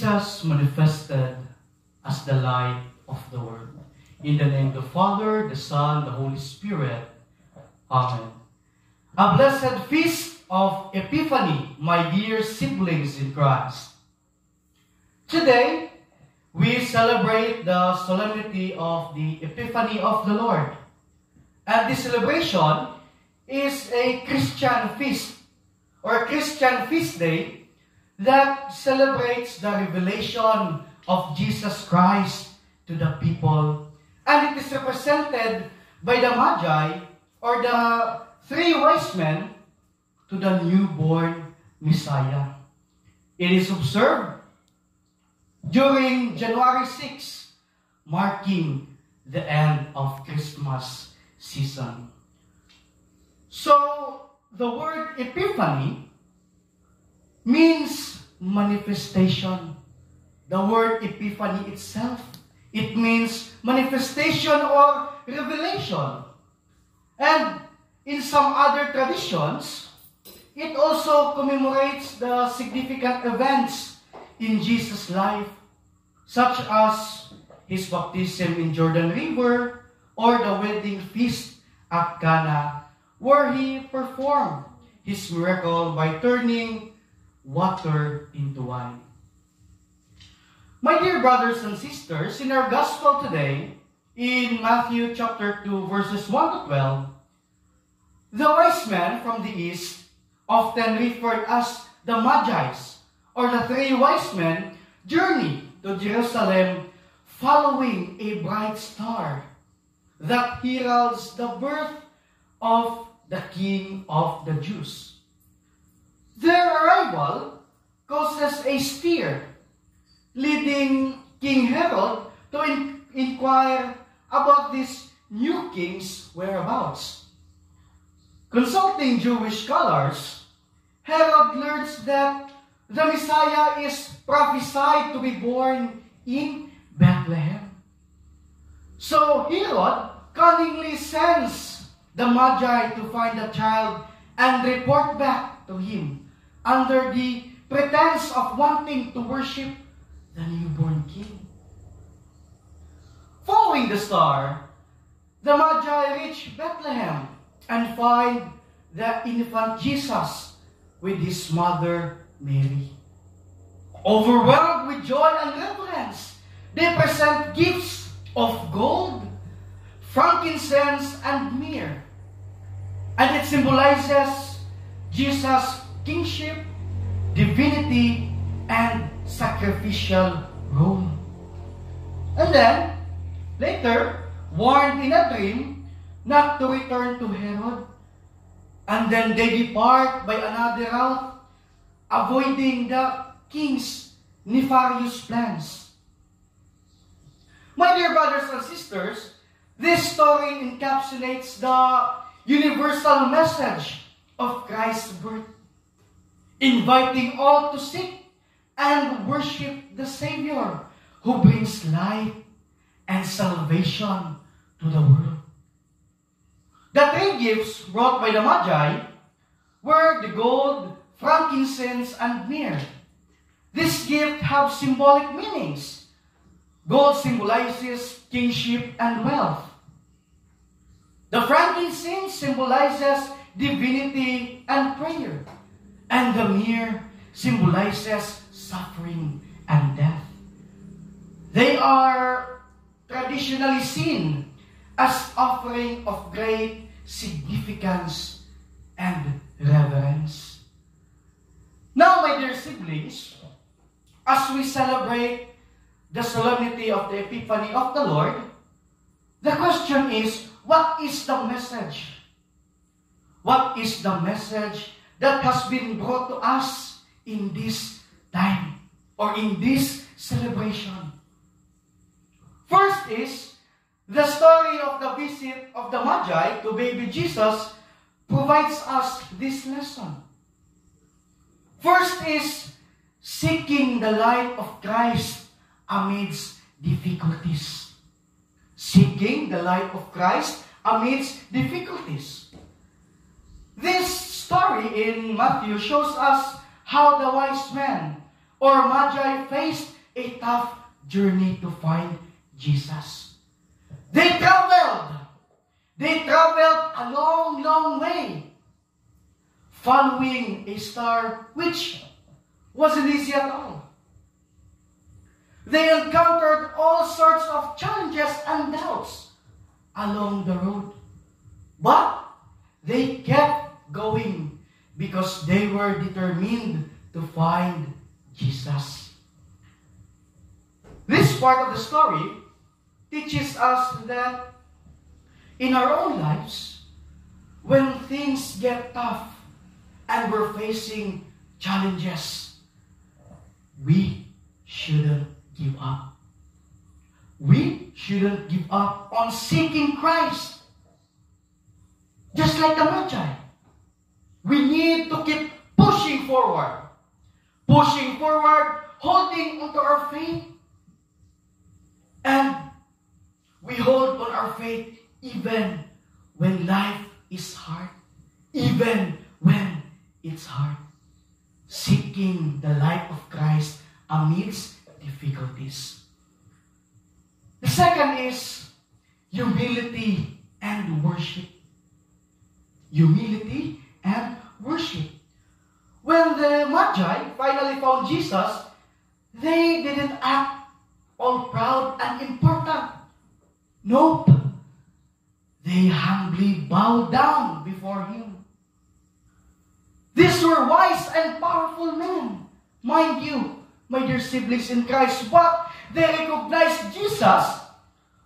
Jesus manifested as the light of the world. In the name of the Father, the Son, the Holy Spirit. Amen. A blessed feast of Epiphany, my dear siblings in Christ. Today, we celebrate the solemnity of the Epiphany of the Lord. And this celebration is a Christian feast, or a Christian feast day, that celebrates the revelation of Jesus Christ to the people. And it is represented by the Magi, or the three wise men, to the newborn Messiah. It is observed during January 6, marking the end of Christmas season. So, the word Epiphany means manifestation. The word Epiphany itself, it means manifestation or revelation. And in some other traditions, it also commemorates the significant events in Jesus' life, such as his baptism in Jordan River or the wedding feast at Cana, where he performed his miracle by turning water into wine. My dear brothers and sisters, in our gospel today, in Matthew chapter 2, verses 1 to 12, the wise men from the east, often referred as the Magi's, or the three wise men, journeyed to Jerusalem following a bright star that heralds the birth of the King of the Jews. Their arrival causes a stir, leading King Herod to inquire about this new king's whereabouts. Consulting Jewish scholars, Herod learns that the Messiah is prophesied to be born in Bethlehem. So Herod cunningly sends the Magi to find the child and report back to him under the pretense of wanting to worship the newborn king. Following the star, the Magi reach Bethlehem and find the infant Jesus with his mother Mary. Overwhelmed with joy and reverence, they present gifts of gold, frankincense, and myrrh. And it symbolizes Jesus' kingship, divinity, and sacrificial role. And then, later, warned in a dream not to return to Herod, and then they depart by another route, avoiding the king's nefarious plans. My dear brothers and sisters, this story encapsulates the universal message of Christ's birth, inviting all to seek and worship the Savior who brings life and salvation to the world. The three gifts brought by the Magi were the gold, frankincense, and myrrh. These gifts have symbolic meanings. Gold symbolizes kingship and wealth. The frankincense symbolizes divinity and prayer. And the myrrh symbolizes suffering and death. They are traditionally seen as offering of great significance and reverence. Now, my dear siblings, as we celebrate the solemnity of the Epiphany of the Lord, the question is, what is the message? What is the message that has been brought to us in this time or in this celebration? First is, the story of the visit of the Magi to baby Jesus provides us this lesson. First is seeking the light of Christ amidst difficulties. Seeking the light of Christ amidst difficulties. This story in Matthew shows us how the wise men or Magi faced a tough journey to find Jesus. They traveled. They traveled a long, long way, following a star which wasn't easy at all. They encountered all sorts of challenges and doubts along the road. But they kept going because they were determined to find Jesus. This part of the story teaches us that in our own lives, when things get tough and we're facing challenges, we shouldn't give up. We shouldn't give up on seeking Christ. Just like the Magi, we need to keep pushing forward. Pushing forward, holding onto our faith. And we hold on our faith even when life is hard. Even when it's hard. Seeking the light of Christ amidst difficulties. The second is humility and worship. Humility and worship. When the Magi finally found Jesus, they didn't act all proud and important. Nope. They humbly bowed down before Him. These were wise and powerful men. Mind you, my dear siblings in Christ, but they recognized Jesus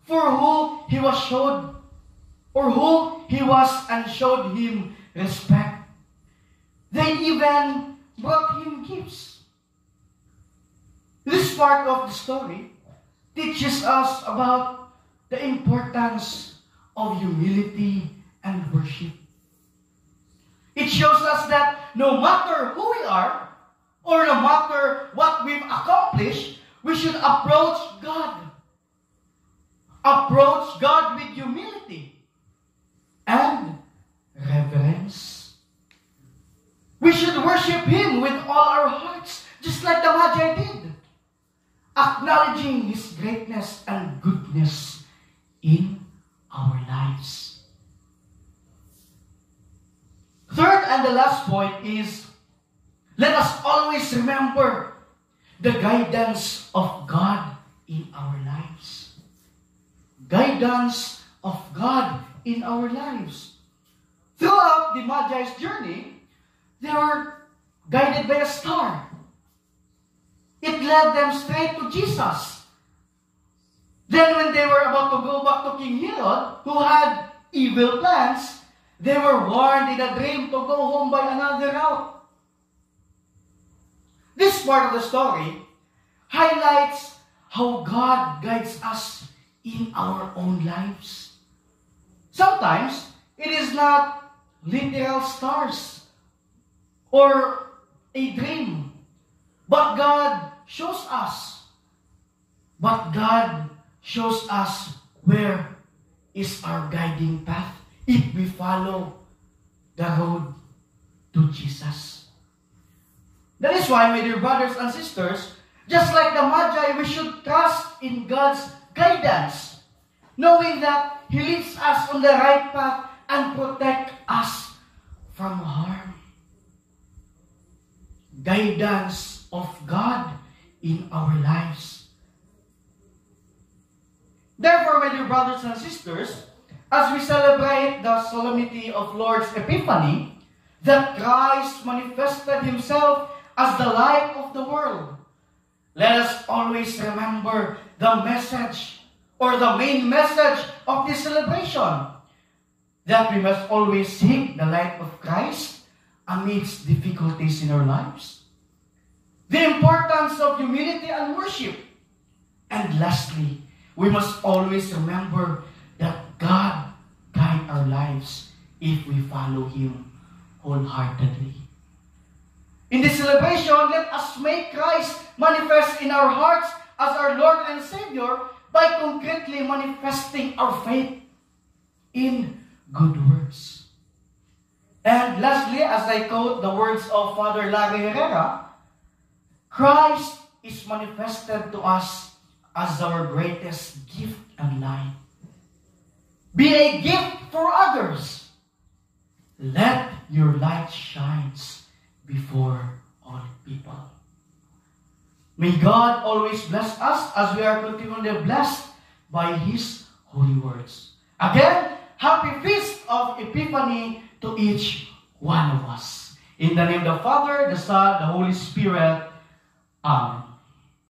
for who He was showed, or who He was, and showed Him respect. They even brought Him gifts. This part of the story teaches us about the importance of humility and worship. It shows us that no matter who we are, or no matter what we've accomplished, we should approach God. Approach God with humility and reverence. We should worship Him with all our hearts, just like the Magi did, acknowledging His greatness and goodness in our lives. Third and the last point is, let us always remember the guidance of God in our lives. Guidance of God in our lives. Throughout the Magi's journey, they were guided by a star. It led them straight to Jesus. Then when they were about to go back to King Herod, who had evil plans, they were warned in a dream to go home by another route. This part of the story highlights how God guides us in our own lives. Sometimes, it is not literal stars or a dream, but God shows us. But God shows us where is our guiding path if we follow the road to Jesus. That is why, my dear brothers and sisters, just like the Magi, we should trust in God's guidance, knowing that He leads us on the right path and protect us from harm. Guidance of God in our lives. Therefore, my dear brothers and sisters, as we celebrate the solemnity of Lord's Epiphany, that Christ manifested Himself as the light of the world, let us always remember the message, or the main message of this celebration, that we must always seek the light of Christ amidst difficulties in our lives. The importance of humility and worship. And lastly, we must always remember that God guides our lives if we follow Him wholeheartedly. In this celebration, let us make Christ manifest in our hearts as our Lord and Savior by concretely manifesting our faith in good works. And lastly, as I quote the words of Father Larry Herrera, Christ is manifested to us as our greatest gift and light. Be a gift for others. Let your light shine before all people. May God always bless us as we are continually blessed by His holy words. Again, happy Feast of Epiphany to each one of us. In the name of the Father, the Son, the Holy Spirit. Amen.